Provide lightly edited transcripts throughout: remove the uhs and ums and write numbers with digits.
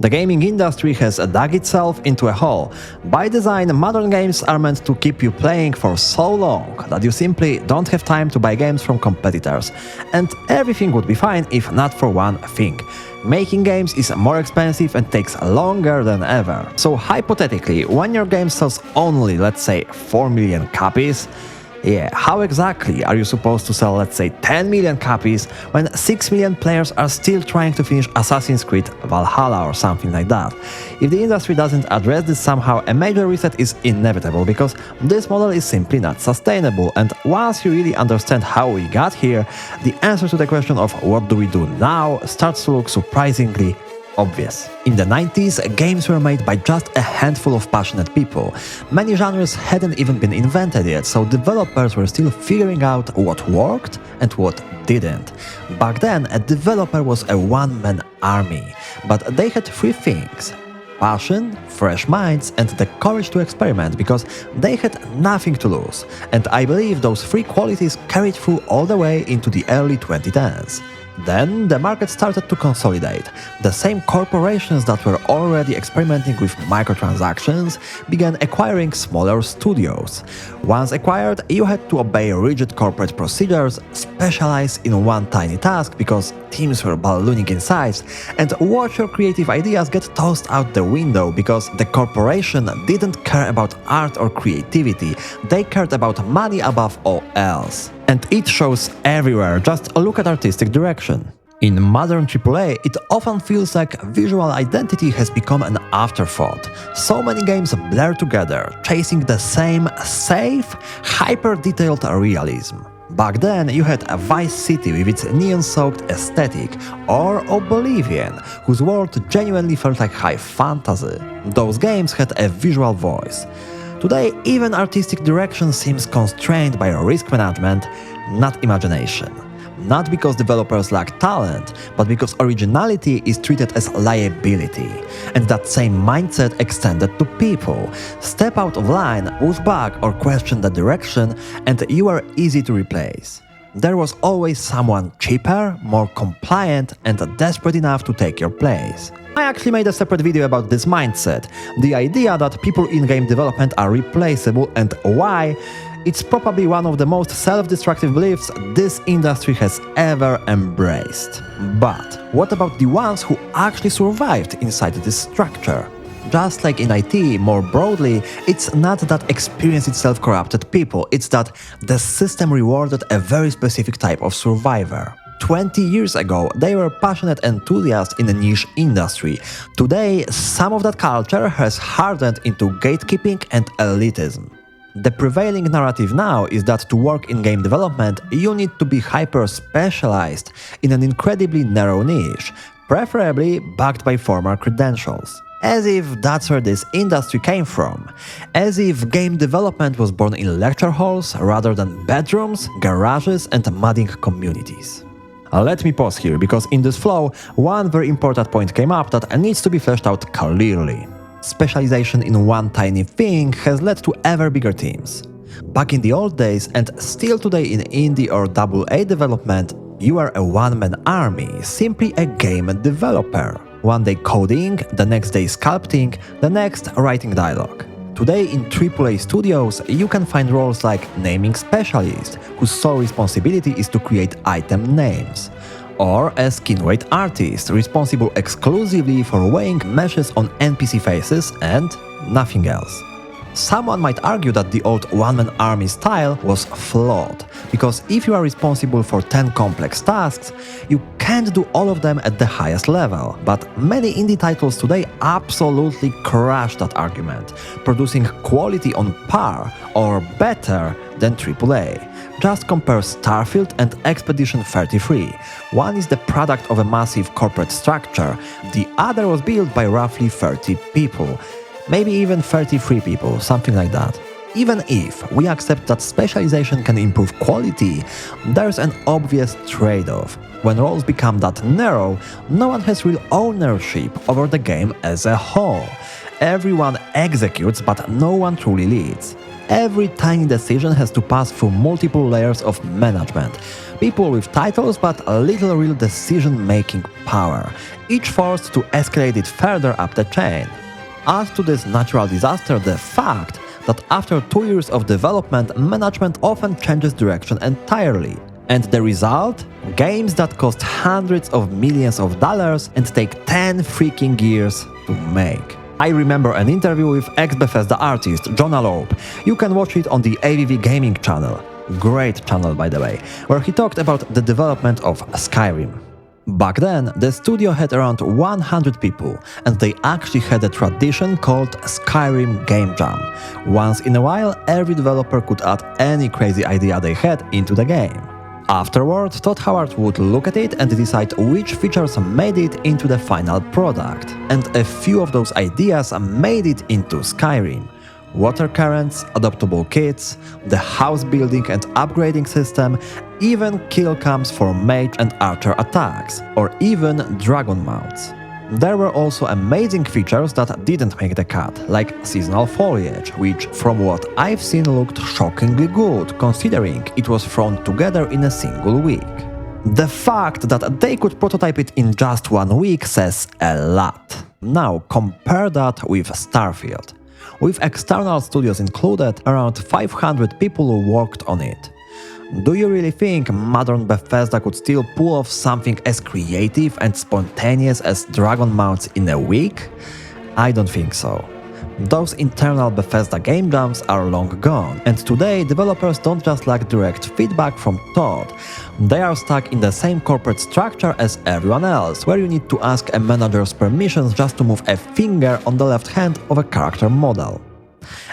The gaming industry has dug itself into a hole. By design, modern games are meant to keep you playing for so long that you simply don't have time to buy games from competitors. And everything would be fine if not for one thing. Making games is more expensive and takes longer than ever. So hypothetically, when your game sells only, let's say, 4 million copies, how exactly are you supposed to sell, let's say, 10 million copies when 6 million players are still trying to finish Assassin's Creed Valhalla or something like that? If the industry doesn't address this somehow, a major reset is inevitable because this model is simply not sustainable, and once you really understand how we got here, the answer to the question of what do we do now starts to look surprisingly obvious. In the 90s, games were made by just a handful of passionate people. Many genres hadn't even been invented yet, so developers were still figuring out what worked and what didn't. Back then, a developer was a one-man army, but they had three things: passion, fresh minds, and the courage to experiment, because they had nothing to lose. And I believe those three qualities carried through all the way into the early 2010s. Then the market started to consolidate. The same corporations that were already experimenting with microtransactions began acquiring smaller studios. Once acquired, you had to obey rigid corporate procedures, specialize in one tiny task because teams were ballooning in size, and watch your creative ideas get tossed out the window because the corporation didn't care about art or creativity, they cared about money above all else. And it shows everywhere, just look at artistic direction. In modern AAA, it often feels like visual identity has become an afterthought. So many games blur together, chasing the same safe, hyper-detailed realism. Back then, you had a Vice City with its neon-soaked aesthetic, or Oblivion, whose world genuinely felt like high fantasy. Those games had a visual voice. Today, even artistic direction seems constrained by risk management, not imagination. Not because developers lack talent, but because originality is treated as liability. And that same mindset extended to people. Step out of line, push back or question the direction, and you are easy to replace. There was always someone cheaper, more compliant, and desperate enough to take your place. I actually made a separate video about this mindset, the idea that people in game development are replaceable and why it's probably one of the most self-destructive beliefs this industry has ever embraced. But what about the ones who actually survived inside this structure? Just like in IT, more broadly, it's not that experience itself corrupted people, it's that the system rewarded a very specific type of survivor. 20 years ago, they were passionate enthusiasts in a niche industry. Today, some of that culture has hardened into gatekeeping and elitism. The prevailing narrative now is that to work in game development, you need to be hyper-specialized in an incredibly narrow niche, preferably backed by formal credentials. As if that's where this industry came from. As if game development was born in lecture halls rather than bedrooms, garages, and modding communities. Let me pause here, because in this flow, one very important point came up that needs to be fleshed out clearly. Specialization in one tiny thing has led to ever bigger teams. Back in the old days, and still today in indie or AA development, you are a one-man army, simply a game developer. One day coding, the next day sculpting, the next writing dialogue. Today in AAA studios, you can find roles like naming specialist, whose sole responsibility is to create item names, or a skin weight artist, responsible exclusively for weighing meshes on NPC faces and nothing else. Someone might argue that the old one-man army style was flawed, because if you are responsible for 10 complex tasks, you can't do all of them at the highest level. But many indie titles today absolutely crush that argument, producing quality on par or better than AAA. Just compare Starfield and Expedition 33. One is the product of a massive corporate structure, the other was built by roughly 30 people. Maybe even 33 people, something like that. Even if we accept that specialization can improve quality, there's an obvious trade-off. When roles become that narrow, no one has real ownership over the game as a whole. Everyone executes, but no one truly leads. every tiny decision has to pass through multiple layers of management. People with titles but little real decision-making power, each forced to escalate it further up the chain. Add to this natural disaster the fact that after 2 years of development, management often changes direction entirely. And the result? Games that cost hundreds of millions of dollars and take 10 freaking years to make. I remember an interview with ex-Bethesda artist John Alope. You can watch it on the AVV Gaming channel. Great channel, by the way, where he talked about the development of Skyrim. Back then, the studio had around 100 people, and they actually had a tradition called Skyrim Game Jam. Once in a while, every developer could add any crazy idea they had into the game. Afterward, Todd Howard would look at it and decide which features made it into the final product. And a few of those ideas made it into Skyrim. Water currents, adaptable kits, the house building and upgrading system, even kill cams for mage and archer attacks, or even dragon mounts. There were also amazing features that didn't make the cut, like seasonal foliage, which from what I've seen looked shockingly good, considering it was thrown together in a single week. The fact that they could prototype it in just 1 week says a lot. Now compare that with Starfield. With external studios included, around 500 people worked on it. Do you really think modern Bethesda could still pull off something as creative and spontaneous as dragon mounts in a week? I don't think so. Those internal Bethesda game jams are long gone, and today developers don't just lack direct feedback from Todd. They are stuck in the same corporate structure as everyone else, where you need to ask a manager's permissions just to move a finger on the left hand of a character model.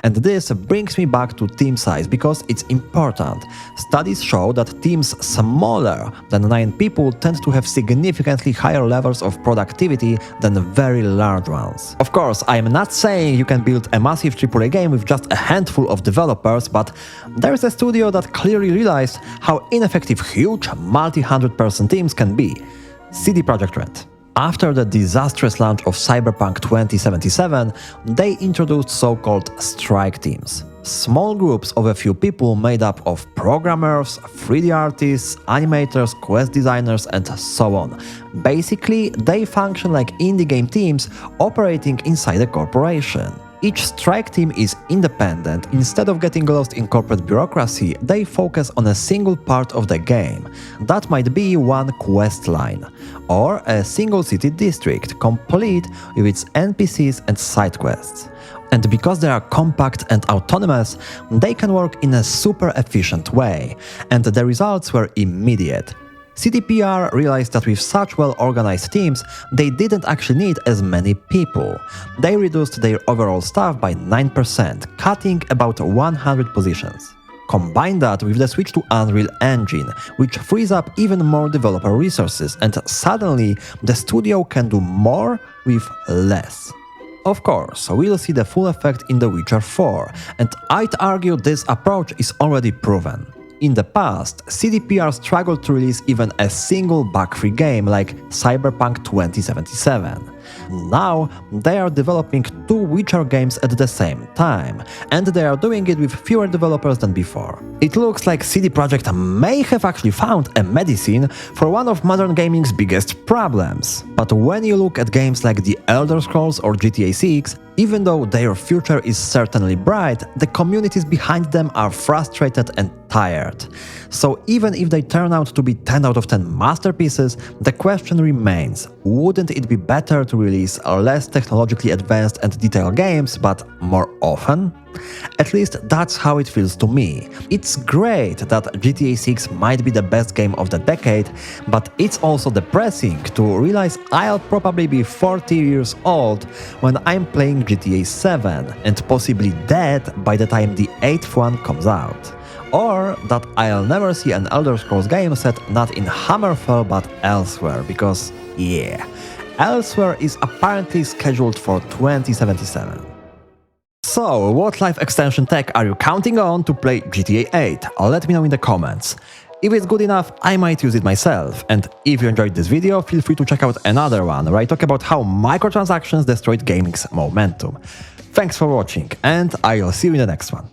And this brings me back to team size, because it's important. Studies show that teams smaller than 9 people tend to have significantly higher levels of productivity than very large ones. Of course, I am not saying you can build a massive AAA game with just a handful of developers, but there's a studio that clearly realized how ineffective huge multi-100-person teams can be. CD Projekt Red. After the disastrous launch of Cyberpunk 2077, they introduced so-called strike teams. Small groups of a few people made up of programmers, 3D artists, animators, quest designers, and so on. Basically, they function like indie game teams operating inside a corporation. Each strike team is independent. Instead of getting lost in corporate bureaucracy, they focus on a single part of the game. That might be one quest line, or a single city district, complete with its NPCs and side quests. And because they are compact and autonomous, they can work in a super efficient way, and the results were immediate. CDPR realized that with such well-organized teams, they didn't actually need as many people. They reduced their overall staff by 9%, cutting about 100 positions. Combine that with the switch to Unreal Engine, which frees up even more developer resources, and suddenly the studio can do more with less. Of course, we'll see the full effect in The Witcher 4, and I'd argue this approach is already proven. In the past, CDPR struggled to release even a single bug-free game like Cyberpunk 2077. Now, they are developing 2 Witcher games at the same time, and they are doing it with fewer developers than before. It looks like CD Projekt may have actually found a medicine for one of modern gaming's biggest problems. But when you look at games like The Elder Scrolls or GTA 6, even though their future is certainly bright, the communities behind them are frustrated and tired. So even if they turn out to be 10 out of 10 masterpieces, the question remains, wouldn't it be better to release less technologically advanced and detailed games, but more often? At least that's how it feels to me. It's great that GTA 6 might be the best game of the decade, but it's also depressing to realize I'll probably be 40 years old when I'm playing GTA 7 and possibly dead by the time the 8th one comes out. Or that I'll never see an Elder Scrolls game set not in Hammerfell but elsewhere, because yeah, Elsewhere is apparently scheduled for 2077. So, what live extension tech are you counting on to play GTA 8? Let me know in the comments. If it's good enough, I might use it myself. And if you enjoyed this video, feel free to check out another one where I talk about how microtransactions destroyed gaming's momentum. Thanks for watching, and I'll see you in the next one.